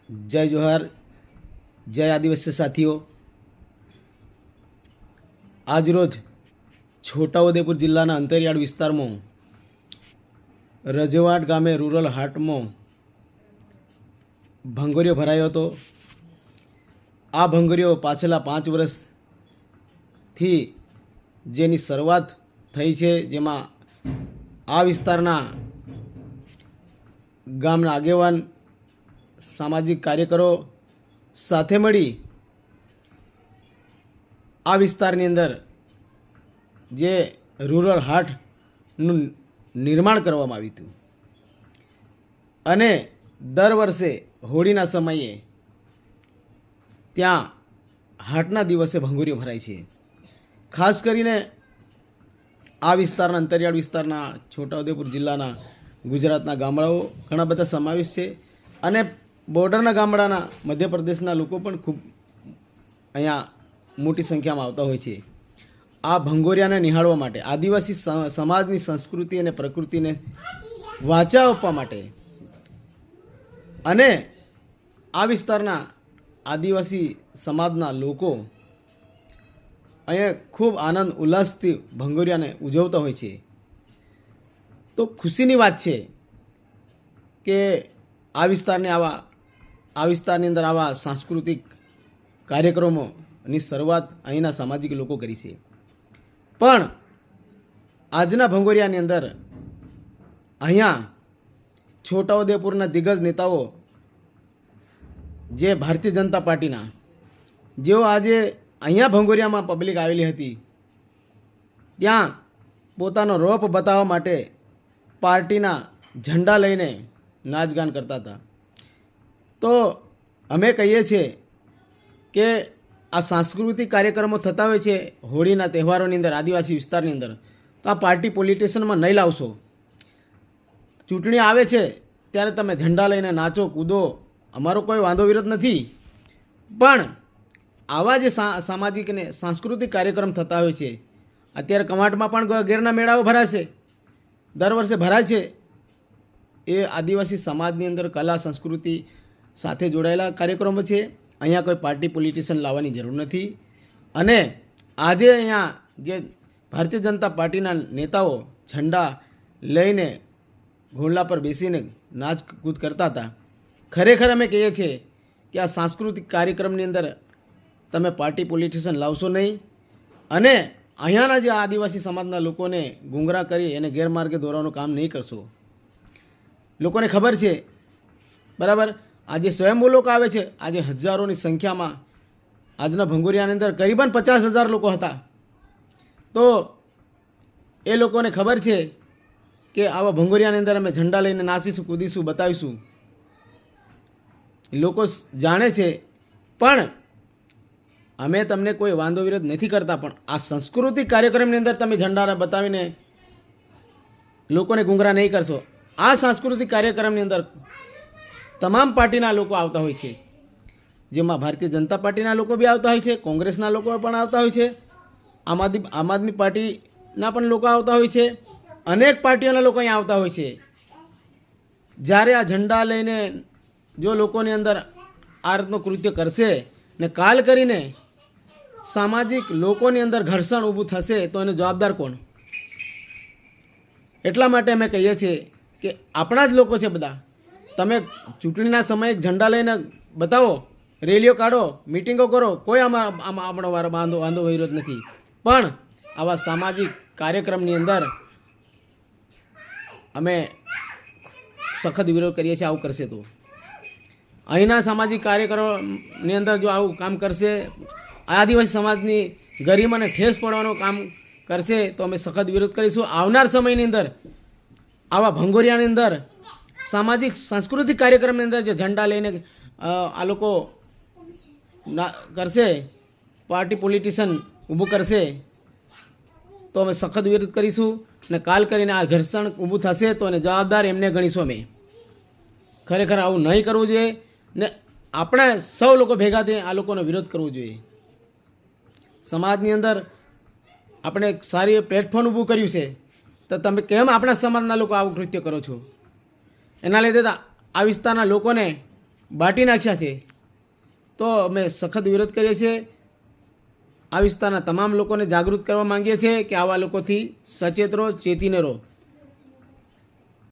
जय जोहार, जय आदिवासी साथीओ। આજરોજ છોટાઉદેપુર જિલ્લાના અંતરિયાળ વિસ્તારમાં રજવાડ ગામે રૂરલ હાટમાં ભંગોરિયો ભરાયો હતો। આ ભંગોરિયો પાછલા 5 વર્ષથી જેની શરૂઆત થઈ છે, જેમાં આ વિસ્તારના ગામના આગેવાન સામાજિક કાર્યકરો સાથે મળી આ વિસ્તારની અંદર જે રૂરલ હાટનું નિર્માણ કરવામાં આવ્યું હતું અને દર વર્ષે હોળીના સમયે ત્યાં હાટના દિવસે ભંગોરિયો ભરાય છે। ખાસ કરીને આ વિસ્તારના અંતરિયાળ વિસ્તારના છોટાઉદેપુર જિલ્લાના ગુજરાતના ગામડાઓ ઘણા બધા સમાવેશ છે અને બોર્ડરના ગામડાના મધ્યપ્રદેશના લોકો પણ ખૂબ અહીંયા મોટી સંખ્યામાં આવતા હોય છે। આ ભંગોરિયાને નિહાળવા માટે, આદિવાસી સમાજની સંસ્કૃતિ અને પ્રકૃતિને વાચા આપવા માટે અને આ વિસ્તારના આદિવાસી સમાજના લોકો અહીંયા ખૂબ આનંદ ઉલ્લાસથી ભંગોરિયાને ઉજવતા હોય છે। તો ખુશીની વાત છે કે આ વિસ્તારની અંદર આવા સાંસ્કૃતિક કાર્યક્રમોની શરૂઆત અહીંના સામાજિક લોકો કરી છે। પણ આજના ભંગોરિયાની અંદર અહીંયા છોટાઉદેપુરના દિગ્ગજ નેતાઓ જે ભારતીય જનતા પાર્ટીના, જેઓ આજે અહીંયા ભંગોરિયામાં પબ્લિક આવેલી હતી, ત્યાં પોતાનો રોપ બતાવવા માટે પાર્ટીના ઝંડા લઈને નાચગાન કરતા હતા। તો અમે કહીએ છીએ કે આ સાંસ્કૃતિક કાર્યક્રમો થતા હોય છે હોળીના તહેવારોની અંદર આદિવાસી વિસ્તારની અંદર, તો આ પાર્ટી પોલિટિશિયનમાં નહીં લાવશો। ચૂંટણી આવે છે ત્યારે તમે ઝંડા લઈને નાચો કૂદો, અમારો કોઈ વાંધો વિરોધ નથી, પણ આવા જે સામાજિક અને સાંસ્કૃતિક કાર્યક્રમ થતા હોય છે, અત્યારે કવાંટમાં પણ ગેરના મેળાઓ ભરાશે, દર વર્ષે ભરાય છે। એ આદિવાસી સમાજની અંદર કલા સંસ્કૃતિ સાથે જોડાયેલા કાર્યક્રમો છે। અહીંયા કોઈ પાર્ટી પોલિટિશિયન લાવવાની જરૂર નથી અને આજે અહીંયા જે ભારતીય જનતા પાર્ટીના નેતાઓ ઝંડા લઈને ઘોડલા પર બેસીને નાચ કૂદ કરતા હતા, ખરેખર અમે કહીએ છીએ કે આ સાંસ્કૃતિક કાર્યક્રમની અંદર તમે પાર્ટી પોલિટિશિયન લાવશો નહીં અને અહીંયાના જે આદિવાસી સમાજના લોકોને ગુંગરા કરી અને ગેરમાર્ગે દોરવાનું કામ નહીં કરશો। લોકોને ખબર છે, બરાબર, આજે સ્વયંભૂ લોકો આવે છે, આજે હજારોની સંખ્યામાં આજના ભંગોરિયાની અંદર કરીબન 50,000 લોકો હતા। તો એ લોકોને ખબર છે કે આવા ભંગોરિયાની અંદર અમે ઝંડા લઈને નાચીશું, કૂદીશું, બતાવીશું, લોકો જાણે છે। પણ અમે તમને કોઈ વાંધો વિરોધ નથી કરતા, પણ આ સાંસ્કૃતિક કાર્યક્રમની અંદર તમે ઝંડા બતાવીને લોકોને ગુંગરા નહીં કરશો। આ સાંસ્કૃતિક કાર્યક્રમની અંદર તમામ પાર્ટીના લોકો આવતા હોય છે, જેમાં ભારતીય જનતા પાર્ટીના લોકો બી આવતા હોય છે, કોંગ્રેસના લોકો પણ આવતા હોય છે, આમ આદમી પાર્ટીના પણ લોકો આવતા હોય છે, અનેક પાર્ટીઓના લોકો અહીંયા આવતા હોય છે। જ્યારે આ ઝંડા લઈને જો લોકોની અંદર આ રીતનું કૃત્ય કરશે ને કાલ કરીને સામાજિક લોકોની અંદર ઘર્ષણ ઊભું થશે તો એનો જવાબદાર કોણ? એટલા માટે અમે કહીએ છીએ કે આપણા જ લોકો છે બધા, તમે ચૂંટણીના સમયે ઝંડા લઈને બતાવો, રેલીઓ કાઢો, મિટિંગો કરો, કોઈ આપણો વાંધો વિરોધ નથી, પણ આવા સામાજિક કાર્યક્રમની અંદર અમે સખત વિરોધ કરીએ છીએ। આવું કરશે તો અહીંના સામાજિક કાર્યકરોની અંદર જો આવું કામ કરશે, આદિવાસી સમાજની ગરિમાને ઠેસ પડવાનું કામ કરશે તો અમે સખત વિરોધ કરીશું। આવનાર સમયની અંદર આવા ભંગોરિયાની અંદર સામાજિક સાંસ્કૃતિક કાર્યક્રમની અંદર જે ઝંડા લઈને આ લોકો કરશે, પાર્ટી પોલિટિશિયન ઊભું કરશે, તો અમે સખત વિરોધ કરીશું ને કાલ કરીને આ ઘર્ષણ ઊભું થશે તો એને જવાબદાર એમને ગણીશું અમે। ખરેખર આવું નહીં કરવું જોઈએ ને આપણે સૌ લોકો ભેગા થઈ આ લોકોનો વિરોધ કરવો જોઈએ। સમાજની અંદર આપણે એક સારી પ્લેટફોર્મ ઊભું કર્યું છે, તો તમે કેમ આપણા સમાજના લોકો આવું કૃત્ય કરો છો? એના લીધે આ વિસ્તારના લોકોને બાટી નાખ્યા છે, તો અમે સખત વિરોધ કરીએ છીએ. આ વિસ્તારના તમામ લોકોને જાગૃત કરવા માંગીએ છીએ કે આવા લોકોથી સચેત રહો, ચેતીને રહો.